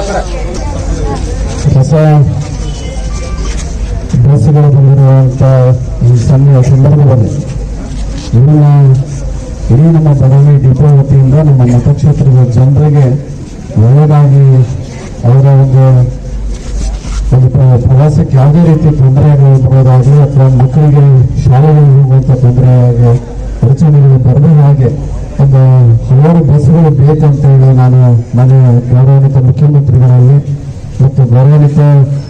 ಹೊಸ ಬಸ್ಸುಗಳು ಬಂದಿರುವಂಥ ಈ ಸಂದರ್ಭದಲ್ಲಿ ಇಡೀ ನಮ್ಮ ಬಡಾವಣೆ ಡಿಪೋ ವತಿಯಿಂದ ನಮ್ಮ ಮತಕ್ಷೇತ್ರದ ಜನರಿಗೆ ಒಳ್ಳೆಯದಾಗಿ ಅವರ ಒಂದು ಪ್ರವಾಸಕ್ಕೆ ಯಾವುದೇ ರೀತಿ ತೊಂದರೆ ಆಗಬಹುದಾಗಲಿ ಅಥವಾ ಮಕ್ಕಳಿಗೆ ಶಾಲೆಗೆ ಹೋಗುವಂಥ ತೊಂದರೆಯಾಗಿ ಅಡಚಣೆಗಳು ಬರದ ಹಾಗೆ ಒಂದು ಹಲವಾರು ಬಸ್ಸುಗಳು ಬೇಕಂತ ಹೇಳಿ ನಾನು ಗೌರವಾನ್ವಿತ ಮುಖ್ಯಮಂತ್ರಿಗಳಲ್ಲಿ ಮತ್ತು ಗೌರವಾನ್ವಿತ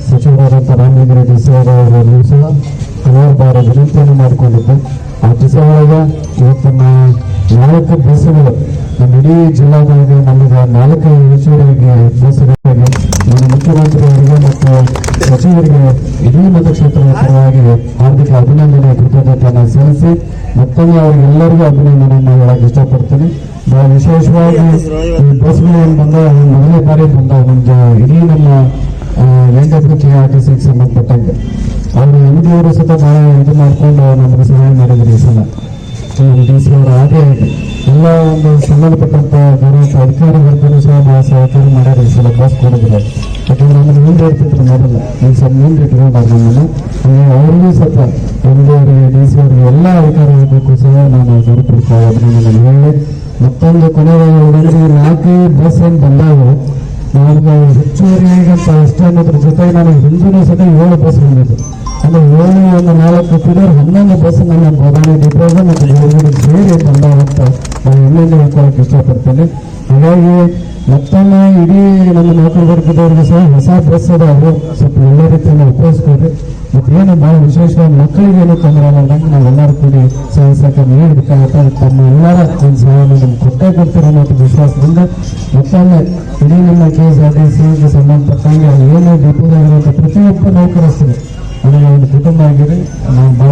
ಸಚಿವರಾದಂಥ ರಾಮಲಿಂಗ ರೆಡ್ಡಿ ಸರ್ ಅವರಲ್ಲೂ ಸಹ ಹಲವಾರು ಬಾರಿ ವಿನಂತಿಯನ್ನು ಮಾಡಿಕೊಂಡಿದ್ದು ಆ ದಿವಸ ಒಳಗೆ ಇವತ್ತಿನ 4 ಬಸ್ಸುಗಳು ನಮ್ಮ ಇಡೀ ಜಿಲ್ಲಾದಲ್ಲಿ ನಮಗೆ 4 ಹೆಚ್ಚುವರಿಗೆ ಬಸ್ಸುಗಳಿಗೆ ನಾನು ಮುಖ್ಯಮಂತ್ರಿಯವರಿಗೆ ಮತ್ತು ಸಚಿವರಿಗೆ ಇಡೀ ಮತಕ್ಷೇತ್ರದ ಪರವಾಗಿ ಹಾರ್ದಿಕ ಅಭಿನಂದನೆ ಕೃತಜ್ಞತೆಯನ್ನು ಸಲ್ಲಿಸಿ ಮತ್ತೊಮ್ಮೆ ಅವರಿಗೆಲ್ಲರಿಗೂ ಅಭಿನಂದನೆಯನ್ನು ಹೇಳಕ್ಕೆ ಇಷ್ಟಪಡ್ತೀನಿ. ಬಹಳ ವಿಶೇಷವಾಗಿ ಈ ಬಸ್ಗಳು ಬಂದ ಮೊದಲನೇ ಬಾರಿ ಬಂದ ಒಂದು ಇಡೀ ನಮ್ಮ NWKRTCಗೆ ಸಂಬಂಧಪಟ್ಟಂಗೆ ಅವರು MD ಸತ ಬಹಳ ಇದು ಮಾಡಿಕೊಂಡು ನಮಗೆ ಸಹಾಯ ಮಾಡಿದ್ರು. ಈ ಸಲ DC ಅವರು ಹಾಗೆ ಎಲ್ಲ ಒಂದು ಸಂಬಂಧಪಟ್ಟಂತ ಗೌರವ ಅಧಿಕಾರಿ ವರ್ಗನೂ ಸಹ ಬಹಳ ಸಹಕಾರ ಮಾಡ್ಯಾರ. ಈ ಸಲ ಬಸ್ ಕೊಡಿದ್ರೆ ಯಾಕಂದ್ರೆ ನಮ್ಮನ್ನು ಮುಂದೆ ಇರ್ತಿದ್ರು ಮೊದಲು ಈಗ ಸ್ವಲ್ಪ ಮುಂದೆ ಇಟ್ಕೊಂಡಾರ ನಮ್ಮನ್ನು. ಅವರಿಗೂ ಸ್ವಲ್ಪ MD ಅವರಿಗೆ DC ಅವರಿಗೆ ಎಲ್ಲ ಅಧಿಕಾರ ಇರಬೇಕು ಸಹ ನಾನು ಗೌರವಪೂರ್ವಕ ಅಭಿನಂದನೆ ಹೇಳಿ ಮತ್ತೊಂದು ಕೊನೆಯಲ್ಲಿ 4 ಬಸ್ ಏನು ಬಂದಾವು ನಮಗೆ ಹೆಚ್ಚುವರಿಯಾಗಿ ಅಂತ ಅಷ್ಟೇ ಅನ್ನೋದ್ರ ಜೊತೆಗೆ ನಾನು ಹಿಂದಿನ ಸತ 7 ಬಸ್ ಬಂದಿದ್ದು. ಅಂದರೆ 7 ಒಂದು 4 ಫಿಗರ್ 11 ಬಸ್ ನನ್ನ ಬದಾಮಿ ಡಿಪೋಗ ಮತ್ತು ಗೋರ್ಮೆಂಟ್ ಸೇರಿ ಬಂದಾವಂತ ನಾನು ಇನ್ನೊಂದು ಹೇಳ್ಕೊಳ್ಳೋಕೆ ಇಷ್ಟಪಡ್ತೇನೆ. ಹಾಗಾಗಿ ಮತ್ತೊಮ್ಮೆ ಇಡೀ ನಮ್ಮ ನೌಕರ ವರ್ಗದವ್ರಿಗೆ ಸಹ ಹೊಸ ಬಸ್ ಅದಾವು ಸ್ವಲ್ಪ ಒಳ್ಳೆ ರೀತಿಯನ್ನು ಉಪಯೋಗಿಸ್ಕೊಡ್ರಿ. ಮತ್ತು ಏನು ಭಾಳ ವಿಶೇಷವಾಗಿ ಮಕ್ಕಳಿಗೆ ಏನು ತೊಂದರೆ ಆಗದಂಗೆ ನಾವೆಲ್ಲರೂ ಕೂಡಿ ಸಹಕಾರ ನೀಡಬೇಕಾಗುತ್ತೆ. ತಮ್ಮ ಎಲ್ಲರ ಒಂದು ಸಹಾಯವನ್ನು ನಮ್ಗೆ ಕೊಟ್ಟೇ ಕೊಡ್ತೀರ ಅನ್ನೋ ವಿಶ್ವಾಸದಿಂದ ಮತ್ತೊಮ್ಮೆ ಇಡೀ ನಮ್ಮ KSRTCಗೆ ಸಂಬಂಧಪಟ್ಟಂಗೆ ಏನು ಡಿಪೋದಾಗಿರುವಂಥ ಪ್ರತಿಯೊಬ್ಬ ನೌಕರಸ್ಥರು ನನಗೆ ಒಂದು ಕುಟುಂಬ ಆಗಿದೆ. ನಾವು ಭಾಳ